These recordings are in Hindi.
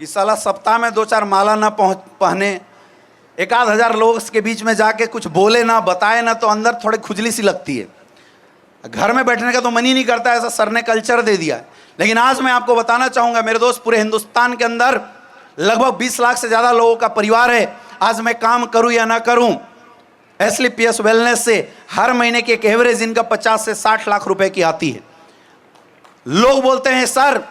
कि साला सप्ताह में 2-4 माला ना पहने, 1-आध हजार लोग के बीच में जाके कुछ बोले ना, बताए ना, तो अंदर थोड़ी खुजली सी लगती है। घर में बैठने का तो मन ही नहीं करता, ऐसा सर ने कल्चर दे दिया है। लेकिन आज मैं आपको बताना चाहूंगा मेरे दोस्त, पूरे हिंदुस्तान के अंदर लगभग 20 लाख से ज्यादा लोगों का परिवार है। आज मैं काम करूं या ना करूं, एसलीपीएस वेलनेस से हर महीने की एक एवरेज इनकम 50 से 60 लाख रुपए की आती है। लोग बोलते हैं सर,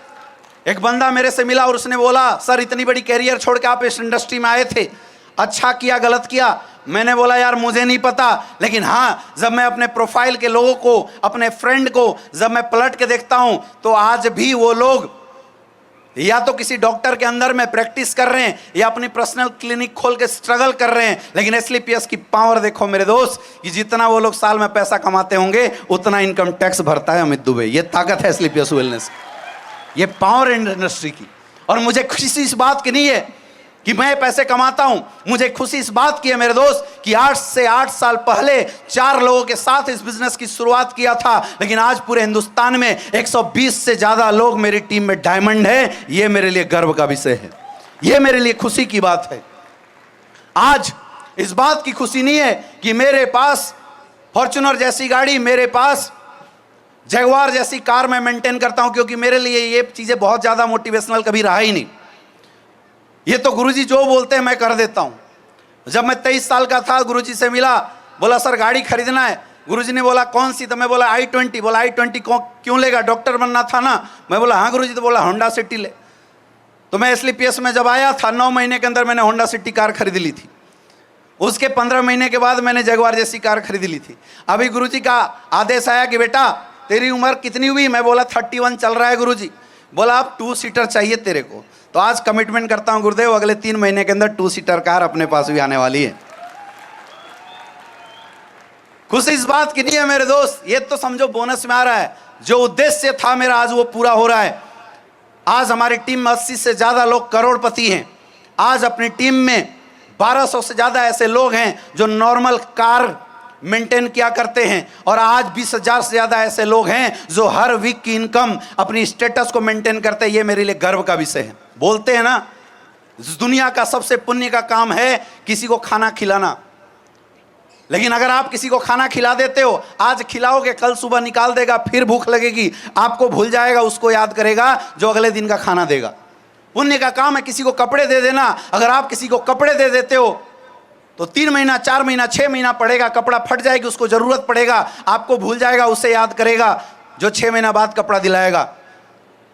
एक बंदा मेरे से मिला और उसने बोला सर इतनी बड़ी कैरियर छोड़ के आप इस इंडस्ट्री में आए थे, अच्छा किया गलत किया? मैंने बोला यार मुझे नहीं पता, लेकिन हाँ जब मैं अपने प्रोफाइल के लोगों को, अपने फ्रेंड को जब मैं पलट के देखता हूं तो आज भी वो लोग या तो किसी डॉक्टर के अंदर में प्रैक्टिस कर रहे हैं या अपनी पर्सनल क्लिनिक खोल के स्ट्रगल कर रहे हैं। लेकिन एसलीपीएस की पावर देखो मेरे दोस्त, कि जितना वो लोग साल में पैसा कमाते होंगे उतना इनकम टैक्स भरता है अमित दुबे। ये ताकत है एसलीपीएस वेलनेस, ये पावर इंडस्ट्री की। और मुझे खुशी इस बात की नहीं है कि मैं पैसे कमाता हूं, मुझे खुशी इस बात की है मेरे दोस्त कि 8 से 8 साल पहले 4 लोगों के साथ इस बिजनेस की शुरुआत किया था, लेकिन आज पूरे हिंदुस्तान में 120 से ज्यादा लोग मेरी टीम में डायमंड है। ये मेरे लिए गर्व का विषय है, ये मेरे लिए खुशी की बात है। आज इस बात की खुशी नहीं है कि मेरे पास फॉर्च्यूनर जैसी गाड़ी, मेरे पास जगुआर जैसी कार मैं मेंटेन करता हूं, क्योंकि मेरे लिए ये चीजें बहुत ज्यादा मोटिवेशनल कभी रहा ही नहीं। ये तो गुरुजी जो बोलते हैं मैं कर देता हूं। जब मैं 23 साल का था गुरुजी से मिला, बोला सर गाड़ी खरीदना है। गुरुजी ने बोला कौन सी? तो मैं बोला i20। बोला i20 क्यों लेगा, डॉक्टर बनना था ना? मैं बोला हाँ गुरुजी। तो बोला होंडा सिटी ले। तो मैं एसलीपीएस में जब आया था 9 महीने के अंदर मैंने होंडा सिटी कार खरीद ली थी। उसके 15 महीने के बाद मैंने जगुआर जैसी कार खरीद ली थी। अभी गुरुजी का आदेश आया कि बेटा तेरी उम्र कितनी हुई? मैं बोला 31 चल रहा है गुरुजी। बोला आप 2 सीटर चाहिए तेरे को। तो आज कमिटमेंट करता हूं गुरुदेव, अगले 3 महीने के अंदर 2 सीटर कार अपने पास भी आने वाली है। खुशी इस बात की नहीं है मेरे दोस्त, ये तो समझो बोनस में आ रहा है। जो उद्देश्य था मेरा आज वो पूरा हो रहा है। आज हमारी टीम में 80 से ज्यादा लोग करोड़पति हैं। आज अपनी टीम में 1200 से ज्यादा ऐसे लोग हैं जो नॉर्मल कार मेंटेन किया करते हैं, और आज 20,000 से ज्यादा ऐसे लोग हैं जो हर वीक की इनकम अपनी स्टेटस को मेंटेन करते हैं। ये मेरे लिए गर्व का विषय है। बोलते हैं ना दुनिया का सबसे पुण्य का काम है किसी को खाना खिलाना, लेकिन अगर आप किसी को खाना खिला देते हो, आज खिलाओगे, कल सुबह निकाल देगा, फिर भूख लगेगी, आपको भूल जाएगा, उसको याद करेगा जो अगले दिन का खाना देगा। पुण्य का काम है किसी को कपड़े दे देना। अगर आप किसी को कपड़े दे देते हो तो 3 महीना, 4 महीना, 6 महीना पड़ेगा, कपड़ा फट जाएगी, उसको जरूरत पड़ेगा, आपको भूल जाएगा, उसे याद करेगा जो 6 महीना बाद कपड़ा दिलाएगा।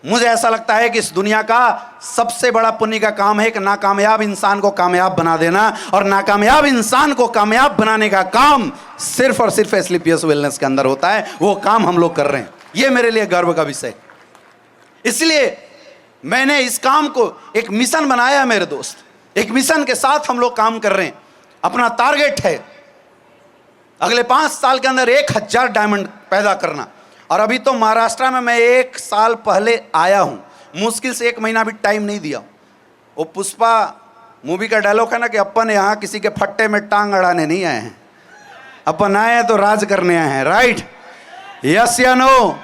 मुझे ऐसा लगता है कि इस दुनिया का सबसे बड़ा पुण्य का काम है एक नाकामयाब इंसान को कामयाब बना देना, और नाकामयाब इंसान को कामयाब बनाने का काम सिर्फ और सिर्फ एसलीपीएस वेलनेस के अंदर होता है। वो काम हम लोग कर रहे हैं, ये मेरे लिए गर्व का विषय। इसलिए मैंने इस काम को एक मिशन बनाया मेरे दोस्त, एक मिशन के साथ हम लोग काम कर रहे हैं। अपना टारगेट है अगले 5 साल के अंदर 1000 डायमंड पैदा करना। और अभी तो महाराष्ट्र में मैं 1 साल पहले आया हूं, मुश्किल से 1 महीना भी टाइम नहीं दिया। वो पुष्पा मूवी का डायलॉग है ना कि अपन यहाँ किसी के फट्टे में टांग अड़ाने नहीं आए हैं, अपन आए हैं तो राज करने आए हैं। राइट? यस या नो?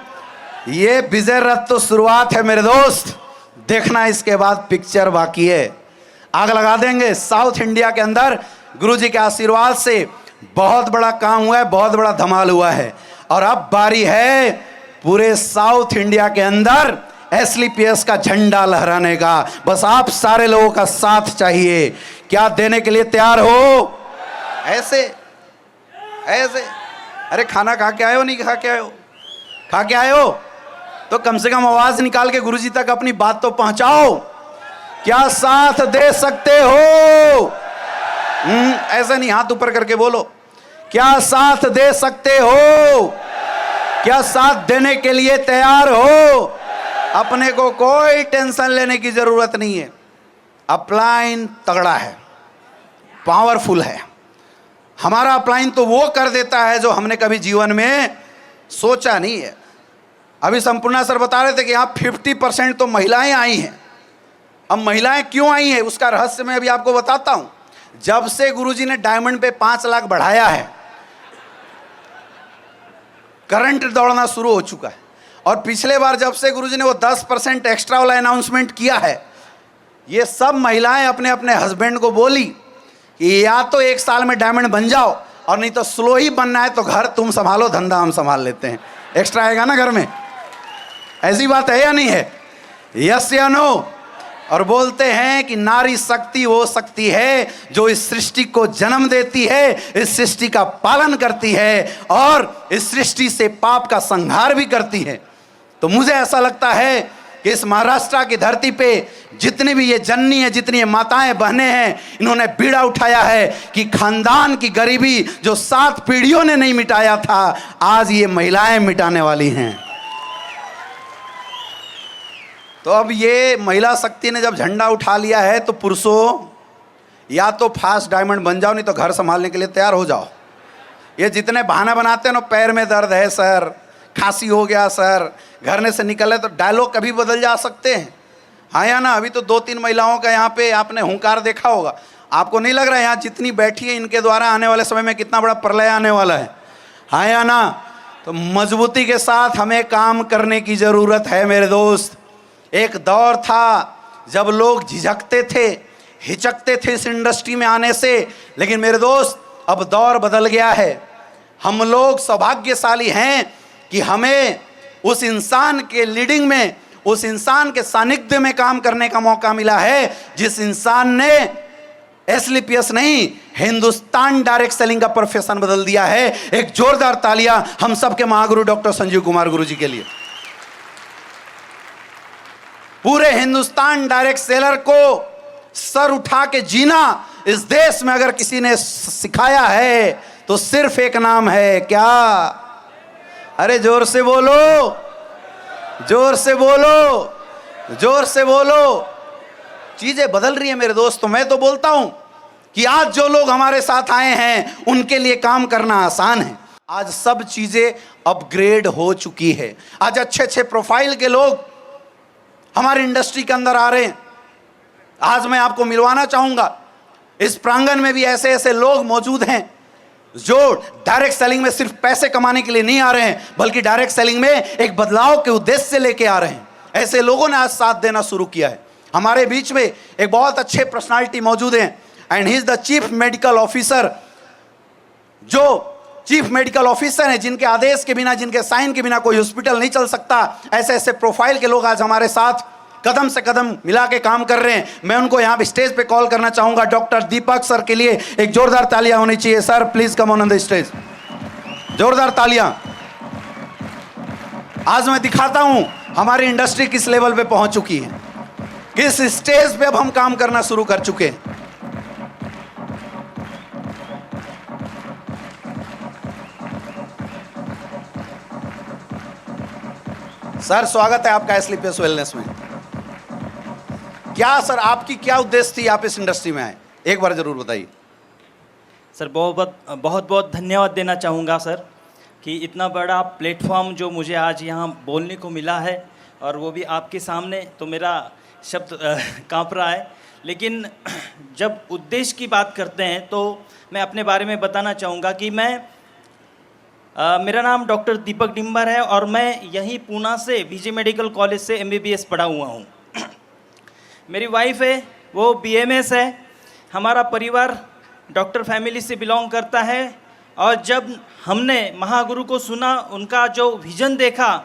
ये विजय रथ तो शुरुआत है मेरे दोस्त, देखना इसके बाद पिक्चर बाकी है। आग लगा देंगे। साउथ इंडिया के अंदर गुरुजी के आशीर्वाद से बहुत बड़ा काम हुआ है, बहुत बड़ा धमाल हुआ है, और अब बारी है पूरे साउथ इंडिया के अंदर एसलीपीएस का झंडा लहराने का। बस आप सारे लोगों का साथ चाहिए। क्या देने के लिए तैयार हो? ऐसे ऐसे अरे खाना खा के आए हो? नहीं खा के आए हो? खा के आए हो तो कम से कम आवाज निकाल के गुरुजी तक अपनी बात तो पहुंचाओ। क्या साथ दे सकते हो? ऐसा नहीं, हाथ ऊपर करके बोलो। क्या साथ दे सकते हो? क्या साथ देने के लिए तैयार हो? अपने को कोई टेंशन लेने की जरूरत नहीं है। अपलाइन तगड़ा है, पावरफुल है। हमारा अपलाइन तो वो कर देता है जो हमने कभी जीवन में सोचा नहीं है। अभी संपूर्णा सर बता रहे थे कि यहाँ 50% तो महिलाएं आई हैं। अब महिलाएं क्यों आई हैं उसका रहस्य मैं अभी आपको बताता हूं। जब से गुरुजी ने डायमंड पे 5 लाख बढ़ाया है, करंट दौड़ना शुरू हो चुका है। और पिछले बार जब से गुरुजी ने वो 10% एक्स्ट्रा वाला अनाउंसमेंट किया है, ये सब महिलाएं अपने अपने हस्बैंड को बोली कि या तो 1 साल में डायमंड बन जाओ, और नहीं तो स्लो ही बनना है तो घर तुम संभालो, धंधा हम संभाल लेते हैं। एक्स्ट्रा आएगा ना घर में। ऐसी बात है या नहीं है? यस या नो? और बोलते हैं कि नारी शक्ति वो शक्ति है जो इस सृष्टि को जन्म देती है, इस सृष्टि का पालन करती है और इस सृष्टि से पाप का संहार भी करती है। तो मुझे ऐसा लगता है कि इस महाराष्ट्र की धरती पे जितनी भी ये जननी है, जितनी ये माताएं बहनें हैं, इन्होंने बीड़ा उठाया है कि खानदान की गरीबी जो 7 पीढ़ियों ने नहीं मिटाया था, आज ये महिलाएं मिटाने वाली हैं। तो अब ये महिला शक्ति ने जब झंडा उठा लिया है तो पुरुषों, या तो फास्ट डायमंड बन जाओ, नहीं तो घर संभालने के लिए तैयार हो जाओ। ये जितने बहाना बनाते हैं ना, पैर में दर्द है सर, खांसी हो गया सर, घर से निकले, तो डायलॉग कभी बदल जा सकते हैं। हाँ या ना? अभी तो 2-3 महिलाओं का यहाँ पे आपने हुंकार देखा होगा। आपको नहीं लग रहा है यहाँ जितनी बैठी है इनके द्वारा आने वाले समय में कितना बड़ा प्रलय आने वाला है? हाँ या ना? तो मजबूती के साथ हमें काम करने की ज़रूरत है मेरे दोस्त। एक दौर था जब लोग झिझकते थे, हिचकते थे इस इंडस्ट्री में आने से, लेकिन मेरे दोस्त अब दौर बदल गया है। हम लोग सौभाग्यशाली हैं कि हमें उस इंसान के लीडिंग में, उस इंसान के सानिध्य में काम करने का मौका मिला है जिस इंसान ने एसलीपीएस नहीं, हिंदुस्तान डायरेक्ट सेलिंग का प्रोफेशन बदल दिया है। एक जोरदार तालियां हम सबके महागुरु डॉक्टर संजीव कुमार गुरु जी के लिए। पूरे हिंदुस्तान डायरेक्ट सेलर को सर उठा के जीना इस देश में अगर किसी ने सिखाया है तो सिर्फ एक नाम है, क्या? अरे जोर से बोलो, जोर से बोलो, जोर से बोलो। चीजें बदल रही है मेरे दोस्तों। मैं तो बोलता हूं कि आज जो लोग हमारे साथ आए हैं उनके लिए काम करना आसान है। आज सब चीजें अपग्रेड हो चुकी है। आज अच्छे अच्छे प्रोफाइल के लोग हमारी इंडस्ट्री के अंदर आ रहे हैं। आज मैं आपको मिलवाना चाहूंगा, इस प्रांगण में भी ऐसे ऐसे लोग मौजूद हैं जो डायरेक्ट सेलिंग में सिर्फ पैसे कमाने के लिए नहीं आ रहे हैं, बल्कि डायरेक्ट सेलिंग में एक बदलाव के उद्देश्य से लेके आ रहे हैं। ऐसे लोगों ने आज साथ देना शुरू किया है। हमारे बीच में एक बहुत अच्छे पर्सनालिटी मौजूद हैं and he is the chief medical officer, जो चीफ मेडिकल ऑफिसर हैं, जिनके आदेश के बिना, जिनके साइन के बिना कोई हॉस्पिटल नहीं चल सकता। ऐसे ऐसे प्रोफाइल के लोग आज हमारे साथ कदम से कदम मिला के काम कर रहे हैं। मैं उनको यहाँ पे स्टेज पे कॉल करना चाहूंगा। डॉक्टर दीपक सर के लिए एक जोरदार तालियां होनी चाहिए। Sir please come on the stage, जोरदार तालियां। आज मैं दिखाता हूं हमारी इंडस्ट्री किस लेवल पे पहुंच चुकी है, किस स्टेज पे अब हम काम करना शुरू कर चुके हैं। सर स्वागत है आपका एसलीपीएस वेलनेस में। क्या सर आपकी क्या उद्देश्य थी आप इस इंडस्ट्री में आए, एक बार जरूर बताइए। सर बहुत बहुत धन्यवाद देना चाहूँगा सर कि इतना बड़ा प्लेटफॉर्म जो मुझे आज यहाँ बोलने को मिला है, और वो भी आपके सामने, तो मेरा शब्द कांप रहा है। लेकिन जब उद्देश्य की बात करते हैं तो मैं अपने बारे में बताना चाहूँगा कि मेरा नाम डॉक्टर दीपक डिम्बर है और मैं यहीं पूना से विजय मेडिकल कॉलेज से MBBS पढ़ा हुआ हूँ। मेरी वाइफ है वो BMS है। हमारा परिवार डॉक्टर फैमिली से बिलोंग करता है। और जब हमने महागुरु को सुना, उनका जो विज़न देखा,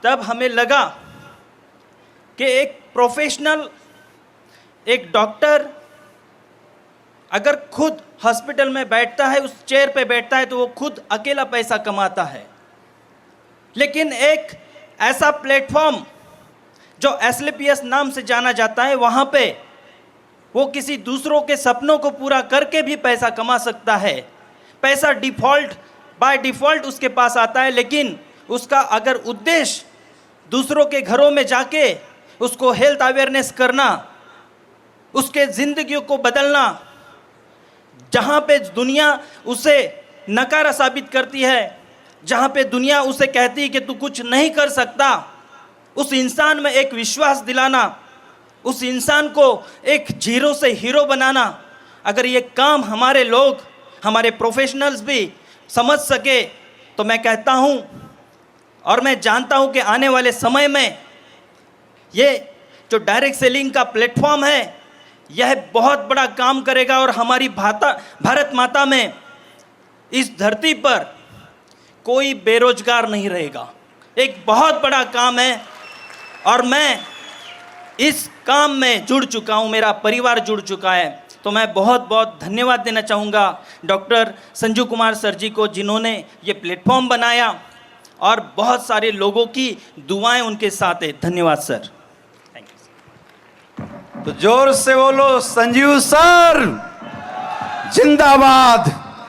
तब हमें लगा कि एक प्रोफेशनल, एक डॉक्टर अगर खुद हॉस्पिटल में बैठता है, उस चेयर पे बैठता है, तो वो खुद अकेला पैसा कमाता है। लेकिन एक ऐसा प्लेटफॉर्म जो एसलीपीएस नाम से जाना जाता है, वहाँ पे वो किसी दूसरों के सपनों को पूरा करके भी पैसा कमा सकता है। पैसा बाय डिफ़ॉल्ट उसके पास आता है, लेकिन उसका अगर उद्देश्य दूसरों के घरों में जाके उसको हेल्थ अवेयरनेस करना, उसके ज़िंदगियों को बदलना, जहाँ पे दुनिया उसे नकारा साबित करती है, जहाँ पे दुनिया उसे कहती है कि तू कुछ नहीं कर सकता, उस इंसान में एक विश्वास दिलाना, उस इंसान को एक जीरो से हीरो बनाना, अगर ये काम हमारे लोग, हमारे प्रोफेशनल्स भी समझ सके, तो मैं कहता हूँ और मैं जानता हूँ कि आने वाले समय में ये जो डायरेक्ट सेलिंग का प्लेटफॉर्म है, यह बहुत बड़ा काम करेगा और हमारी भारत माता में, इस धरती पर कोई बेरोजगार नहीं रहेगा। एक बहुत बड़ा काम है और मैं इस काम में जुड़ चुका हूँ, मेरा परिवार जुड़ चुका है। तो मैं बहुत बहुत धन्यवाद देना चाहूँगा डॉक्टर संजू कुमार सर जी को, जिन्होंने ये प्लेटफॉर्म बनाया और बहुत सारे लोगों की दुआएं उनके साथ है। धन्यवाद सर। Thank you. तो जोर से बोलो संजीव सर जिंदाबाद।